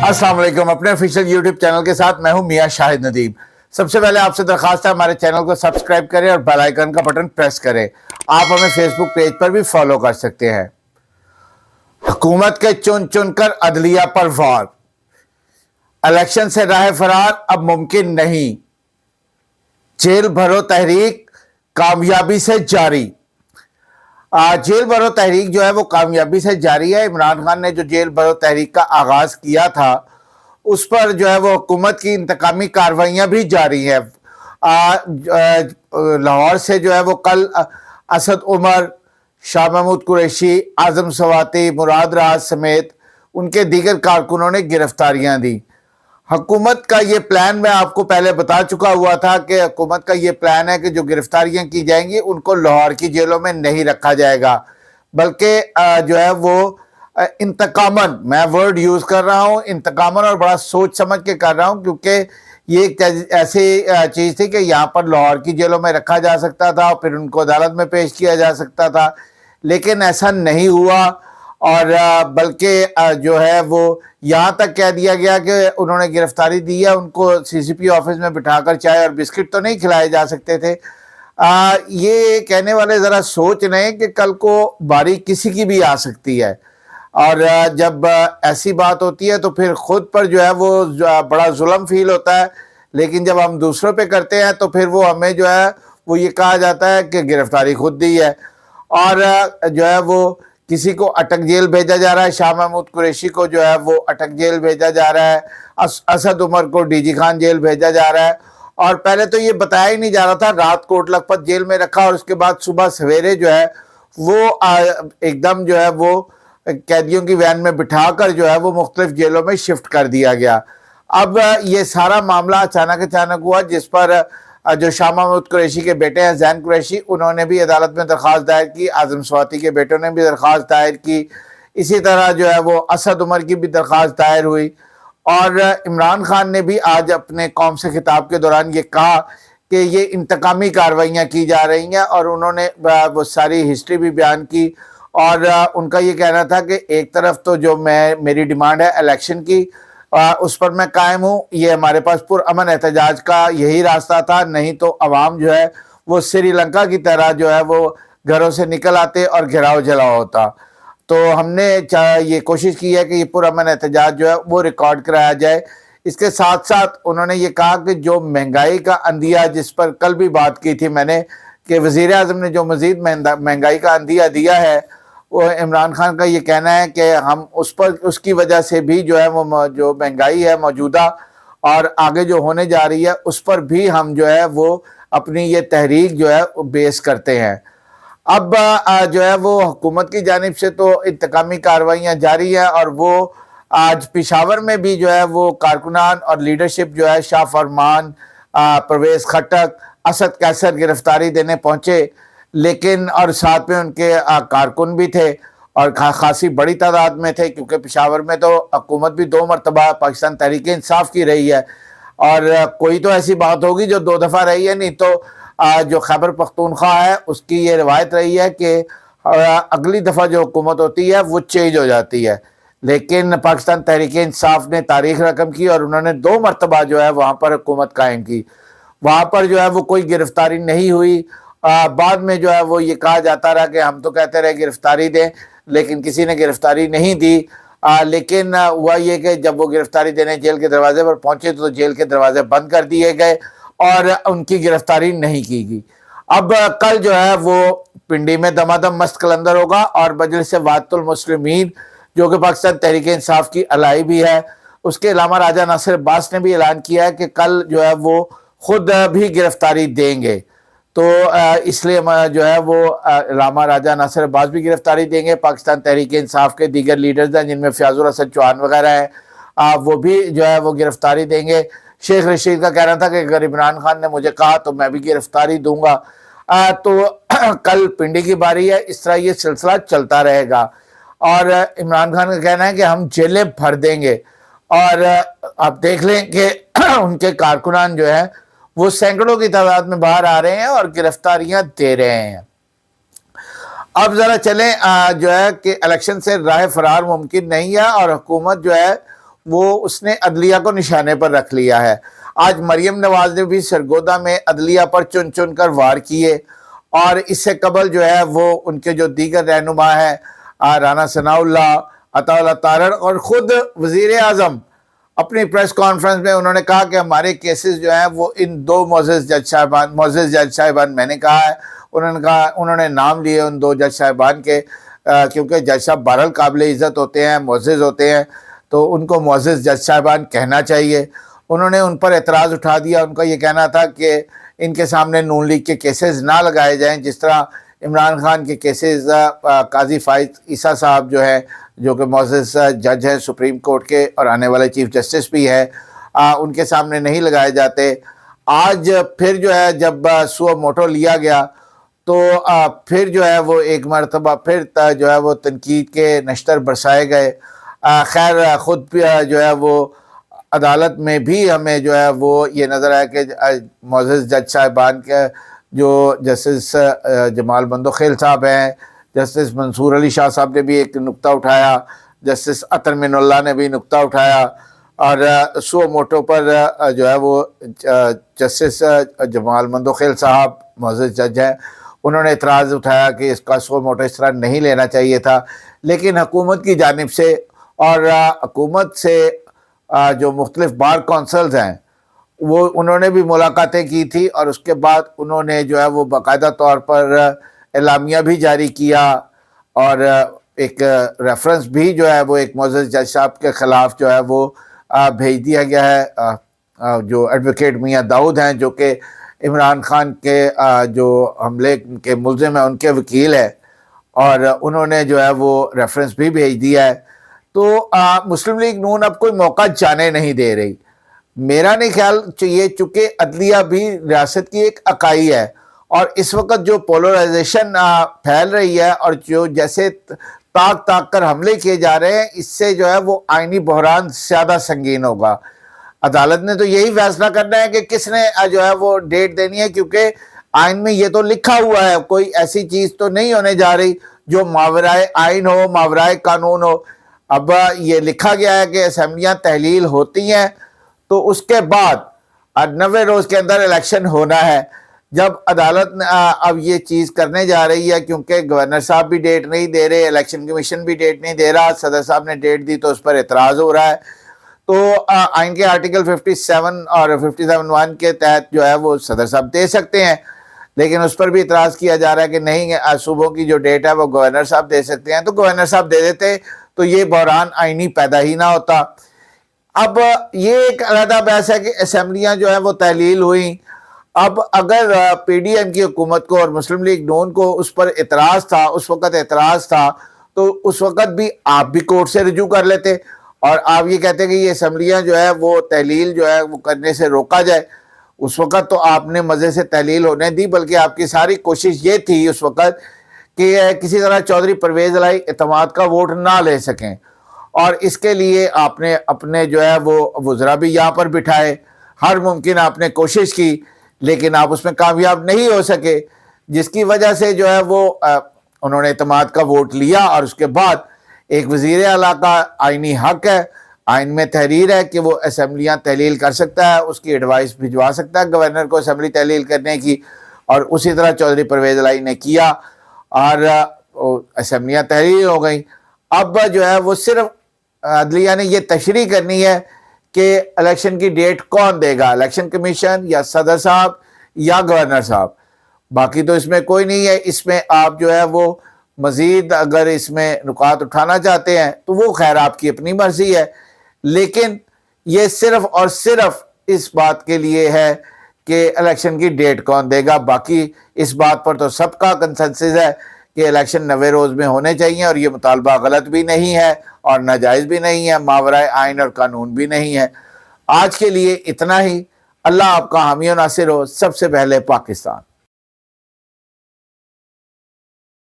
السلام علیکم. اپنے آفیشیل یوٹیوب چینل کے ساتھ میں ہوں میاں شاہد ندیم. سب سے پہلے آپ سے درخواست ہے ہمارے چینل کو سبسکرائب کریں اور بیل آئیکن کا بٹن پریس کریں. آپ ہمیں فیس بک پیج پر بھی فالو کر سکتے ہیں. حکومت کے چن چن کر عدلیہ پر وار. الیکشن سے راہ فرار اب ممکن نہیں. جیل بھرو تحریک کامیابی سے جاری. جیل بھرو تحریک جو ہے وہ کامیابی سے جاری ہے. عمران خان نے جو جیل بھرو تحریک کا آغاز کیا تھا اس پر جو ہے وہ حکومت کی انتقامی کارروائیاں بھی جاری ہیں. لاہور سے جو ہے وہ کل اسد عمر، شاہ محمود قریشی، اعظم سواتی، مراد راز سمیت ان کے دیگر کارکنوں نے گرفتاریاں دی. حکومت کا یہ پلان میں آپ کو پہلے بتا چکا ہوا تھا کہ حکومت کا یہ پلان ہے کہ جو گرفتاریاں کی جائیں گی ان کو لاہور کی جیلوں میں نہیں رکھا جائے گا، بلکہ جو ہے وہ انتقاماً، میں ورڈ یوز کر رہا ہوں، انتقاماً اور بڑا سوچ سمجھ کے کر رہا ہوں، کیونکہ یہ ایک ایسی چیز تھی کہ یہاں پر لاہور کی جیلوں میں رکھا جا سکتا تھا اور پھر ان کو عدالت میں پیش کیا جا سکتا تھا، لیکن ایسا نہیں ہوا. اور بلکہ جو ہے وہ یہاں تک کہہ دیا گیا کہ انہوں نے گرفتاری دی ہے، ان کو سی سی پی آفس میں بٹھا کر چائے اور بسکٹ تو نہیں کھلائے جا سکتے تھے. یہ کہنے والے ذرا سوچ لیں کہ کل کو باری کسی کی بھی آ سکتی ہے، اور جب ایسی بات ہوتی ہے تو پھر خود پر جو ہے وہ بڑا ظلم فیل ہوتا ہے، لیکن جب ہم دوسروں پہ کرتے ہیں تو پھر وہ ہمیں جو ہے وہ یہ کہا جاتا ہے کہ گرفتاری خود دی ہے. اور جو ہے وہ کسی کو اٹک جیل بھیجا جا رہا ہے. شاہ محمود قریشی کو جو ہے وہ اٹک جیل بھیجا جا رہا ہے، اسد عمر کو ڈی جی خان جیل بھیجا جا رہا ہے. اور پہلے تو یہ بتایا ہی نہیں جا رہا تھا، رات کوٹ لکھپت جیل میں رکھا اور اس کے بعد صبح سویرے جو ہے وہ ایک دم جو ہے وہ قیدیوں کی وین میں بٹھا کر جو ہے وہ مختلف جیلوں میں شفٹ کر دیا گیا. اب یہ سارا معاملہ اچانک ہوا، جس پر جو شاہ محمود قریشی کے بیٹے ہیں زین قریشی، انہوں نے بھی عدالت میں درخواست دائر کی، اعظم سواتی کے بیٹوں نے بھی درخواست دائر کی، اسی طرح جو ہے وہ اسد عمر کی بھی درخواست دائر ہوئی. اور عمران خان نے بھی آج اپنے قوم سے خطاب کے دوران یہ کہا کہ یہ انتقامی کارروائیاں کی جا رہی ہیں، اور انہوں نے وہ ساری ہسٹری بھی بیان کی. اور ان کا یہ کہنا تھا کہ ایک طرف تو جو میری ڈیمانڈ ہے الیکشن کی، اس پر میں قائم ہوں. یہ ہمارے پاس پرامن احتجاج کا یہی راستہ تھا، نہیں تو عوام جو ہے وہ سری لنکا کی طرح جو ہے وہ گھروں سے نکل آتے اور گھراؤ جلاؤ ہوتا. تو ہم نے یہ کوشش کی ہے کہ یہ پرامن احتجاج جو ہے وہ ریکارڈ کرایا جائے. اس کے ساتھ ساتھ انہوں نے یہ کہا کہ جو مہنگائی کا اندھیا، جس پر کل بھی بات کی تھی میں نے، کہ وزیر اعظم نے جو مزید مہنگائی کا اندھیا دیا ہے، وہ عمران خان کا یہ کہنا ہے کہ ہم اس کی وجہ سے بھی جو ہے وہ جو مہنگائی ہے موجودہ اور آگے جو ہونے جا رہی ہے اس پر بھی ہم جو ہے وہ اپنی یہ تحریک جو ہے بیس کرتے ہیں. اب جو ہے وہ حکومت کی جانب سے تو انتقامی کارروائیاں جاری ہیں، اور وہ آج پشاور میں بھی جو ہے وہ کارکنان اور لیڈرشپ جو ہے شاہ فرمان، پرویز خٹک، اسد کیسر گرفتاری دینے پہنچے، لیکن اور ساتھ میں ان کے کارکن بھی تھے اور خاصی بڑی تعداد میں تھے، کیونکہ پشاور میں تو حکومت بھی 2 مرتبہ پاکستان تحریک انصاف کی رہی ہے، اور کوئی تو ایسی بات ہوگی جو 2 دفعہ رہی ہے. نہیں تو جو خیبر پختونخوا ہے اس کی یہ روایت رہی ہے کہ اگلی دفعہ جو حکومت ہوتی ہے وہ چینج ہو جاتی ہے، لیکن پاکستان تحریک انصاف نے تاریخ رقم کی اور انہوں نے 2 مرتبہ جو ہے وہاں پر حکومت قائم کی. وہاں پر جو ہے وہ کوئی گرفتاری نہیں ہوئی. بعد میں جو ہے وہ یہ کہا جاتا رہا کہ ہم تو کہتے رہے گرفتاری دیں، لیکن کسی نے گرفتاری نہیں دی. لیکن ہوا یہ کہ جب وہ گرفتاری دینے جیل کے دروازے پر پہنچے تو جیل کے دروازے بند کر دیے گئے اور ان کی گرفتاری نہیں کی گئی. اب کل جو ہے وہ پنڈی میں دمادم مست کلندر ہوگا، اور مجلس وحدت المسلمین جو کہ پاکستان تحریک انصاف کی الائی بھی ہے، اس کے علامہ راجہ ناصر عباس نے بھی اعلان کیا ہے کہ کل جو ہے وہ خود بھی گرفتاری دیں گے. تو اس لیے جو ہے وہ علامہ راجہ ناصر عباس بھی گرفتاری دیں گے. پاکستان تحریک انصاف کے دیگر لیڈرز ہیں جن میں فیاض الحسن چوہان وغیرہ ہیں، وہ بھی جو ہے وہ گرفتاری دیں گے. شیخ رشید کا کہنا تھا کہ اگر عمران خان نے مجھے کہا تو میں بھی گرفتاری دوں گا. تو کل پنڈی کی باری ہے، اس طرح یہ سلسلہ چلتا رہے گا. اور عمران خان کا کہنا ہے کہ ہم جیلیں بھر دیں گے، اور آپ دیکھ لیں کہ ان کے کارکنان جو ہیں وہ سینکڑوں کی تعداد میں باہر آ رہے ہیں اور گرفتاریاں دے رہے ہیں. اب ذرا چلیں جو ہے کہ الیکشن سے راہ فرار ممکن نہیں ہے، اور حکومت جو ہے وہ اس نے عدلیہ کو نشانے پر رکھ لیا ہے۔ آج مریم نواز نے بھی سرگودا میں عدلیہ پر چن چن کر وار کیے، اور اس سے قبل جو ہے وہ ان کے جو دیگر رہنما ہیں رانا ثناء اللہ، عطا اللہ تارڑ اور خود وزیر اعظم اپنی پریس کانفرنس میں انہوں نے کہا کہ ہمارے کیسز جو ہیں وہ ان دو معزز جج صاحبان میں نے کہا ہے، انہوں نے نام لیے ان دو جج صاحبان کے، کیونکہ جج صاحب بہرحال قابل عزت ہوتے ہیں، معزز ہوتے ہیں، تو ان کو معزز جج صاحبان کہنا چاہیے۔ انہوں نے ان پر اعتراض اٹھا دیا، ان کا یہ کہنا تھا کہ ان کے سامنے نون لیگ کے کیسز نہ لگائے جائیں، جس طرح عمران خان کے کیسز قاضی فائز عیسیٰ صاحب جو ہے، جو کہ معزز جج ہیں سپریم کورٹ کے اور آنے والے چیف جسٹس بھی ہے، ان کے سامنے نہیں لگائے جاتے۔ آج پھر جو ہے جب سو موٹو لیا گیا تو پھر جو ہے وہ ایک مرتبہ پھر جو ہے وہ تنقید کے نشتر برسائے گئے۔ خیر خود جو ہے وہ عدالت میں بھی ہمیں جو ہے وہ یہ نظر آیا کہ معزز جج صاحبان کے جو جسٹس جمال بندوخیل صاحب ہیں، جسٹس منصور علی شاہ صاحب نے بھی ایک نقطہ اٹھایا، جسٹس عطر من اللہ نے بھی نقطہ اٹھایا، اور سو موٹو پر جو ہے وہ جسٹس جمال بندوخیل صاحب معزز جج ہیں، انہوں نے اعتراض اٹھایا کہ اس کا سو موٹو اس طرح نہیں لینا چاہیے تھا۔ لیکن حکومت کی جانب سے اور حکومت سے جو مختلف بار کونسلز ہیں وہ انہوں نے بھی ملاقاتیں کی تھی، اور اس کے بعد انہوں نے جو ہے وہ باقاعدہ طور پر اعلامیہ بھی جاری کیا، اور ایک ریفرنس بھی جو ہے وہ ایک معزز جج صاحب کے خلاف جو ہے وہ بھیج دیا گیا ہے، جو ایڈوکیٹ میاں داؤد ہیں، جو کہ عمران خان کے جو حملے کے ملزم ہیں ان کے وکیل ہے، اور انہوں نے جو ہے وہ ریفرنس بھی بھیج دیا ہے۔ تو مسلم لیگ نون اب کوئی موقع جانے نہیں دے رہی۔ میرا نہیں خیال چاہیے، چونکہ عدلیہ بھی ریاست کی ایک اکائی ہے، اور اس وقت جو پولرائزیشن پھیل رہی ہے اور جو جیسے تاک کر حملے کیے جا رہے ہیں، اس سے جو ہے وہ آئینی بحران زیادہ سنگین ہوگا۔ عدالت نے تو یہی فیصلہ کرنا ہے کہ کس نے جو ہے وہ ڈیٹ دینی ہے، کیونکہ آئین میں یہ تو لکھا ہوا ہے، کوئی ایسی چیز تو نہیں ہونے جا رہی جو ماورائے آئین ہو، ماورائے قانون ہو۔ اب یہ لکھا گیا ہے کہ اسمبلیاں تحلیل ہوتی ہیں تو اس کے بعد 90 روز کے اندر الیکشن ہونا ہے۔ جب عدالت اب یہ چیز کرنے جا رہی ہے، کیونکہ گورنر صاحب بھی ڈیٹ نہیں دے رہے، الیکشن کمیشن بھی ڈیٹ نہیں دے رہا، صدر صاحب نے ڈیٹ دی تو اس پر اعتراض ہو رہا ہے، تو آئین کے آرٹیکل 57 اور 57(1) کے تحت جو ہے وہ صدر صاحب دے سکتے ہیں، لیکن اس پر بھی اعتراض کیا جا رہا ہے کہ نہیں، صوبوں کی جو ڈیٹ ہے وہ گورنر صاحب دے سکتے ہیں، تو گورنر صاحب دے دیتے تو یہ بحران آئینی پیدا ہی نہ ہوتا۔ اب یہ ایک علیحدہ بحث ہے کہ اسمبلیاں جو ہیں وہ تحلیل ہوئیں۔ اب اگر پی ڈی ایم کی حکومت کو اور مسلم لیگ نون کو اس پر اعتراض تھا، اس وقت اعتراض تھا، تو اس وقت بھی آپ بھی کورٹ سے رجوع کر لیتے، اور آپ یہ کہتے کہ یہ اسمبلیاں جو ہے وہ تحلیل جو ہے وہ کرنے سے روکا جائے۔ اس وقت تو آپ نے مزے سے تحلیل ہونے دی، بلکہ آپ کی ساری کوشش یہ تھی اس وقت کہ کسی طرح چودھری پرویز الہی اعتماد کا ووٹ نہ لے سکیں، اور اس کے لیے آپ نے اپنے جو ہے وہ وزراء بھی یہاں پر بٹھائے، ہر ممکن آپ نے کوشش کی، لیکن آپ اس میں کامیاب نہیں ہو سکے، جس کی وجہ سے جو ہے وہ انہوں نے اعتماد کا ووٹ لیا، اور اس کے بعد ایک وزیر اعلیٰ کا آئینی حق ہے، آئین میں تحریر ہے کہ وہ اسمبلیاں تحلیل کر سکتا ہے، اس کی ایڈوائس بھجوا سکتا ہے گورنر کو اسمبلی تحلیل کرنے کی، اور اسی طرح چودھری پرویز الہی نے کیا، اور اسمبلیاں تحلیل ہو گئیں۔ اب جو ہے وہ صرف عدلیہ نے یہ تشریح کرنی ہے کہ الیکشن کی ڈیٹ کون دے گا، الیکشن کمیشن یا صدر صاحب یا گورنر صاحب، باقی تو اس میں کوئی نہیں ہے۔ اس میں آپ جو ہے وہ مزید اگر اس میں نکات اٹھانا چاہتے ہیں تو وہ خیر آپ کی اپنی مرضی ہے، لیکن یہ صرف اور صرف اس بات کے لیے ہے کہ الیکشن کی ڈیٹ کون دے گا۔ باقی اس بات پر تو سب کا کنسنسس ہے کہ الیکشن 90 روز میں ہونے چاہیے، اور یہ مطالبہ غلط بھی نہیں ہے اور ناجائز بھی نہیں ہے، ماورائے آئین اور قانون بھی نہیں ہے۔ آج کے لیے اتنا ہی۔ اللہ آپ کا حامی و ناصر ہو۔ سب سے پہلے پاکستان۔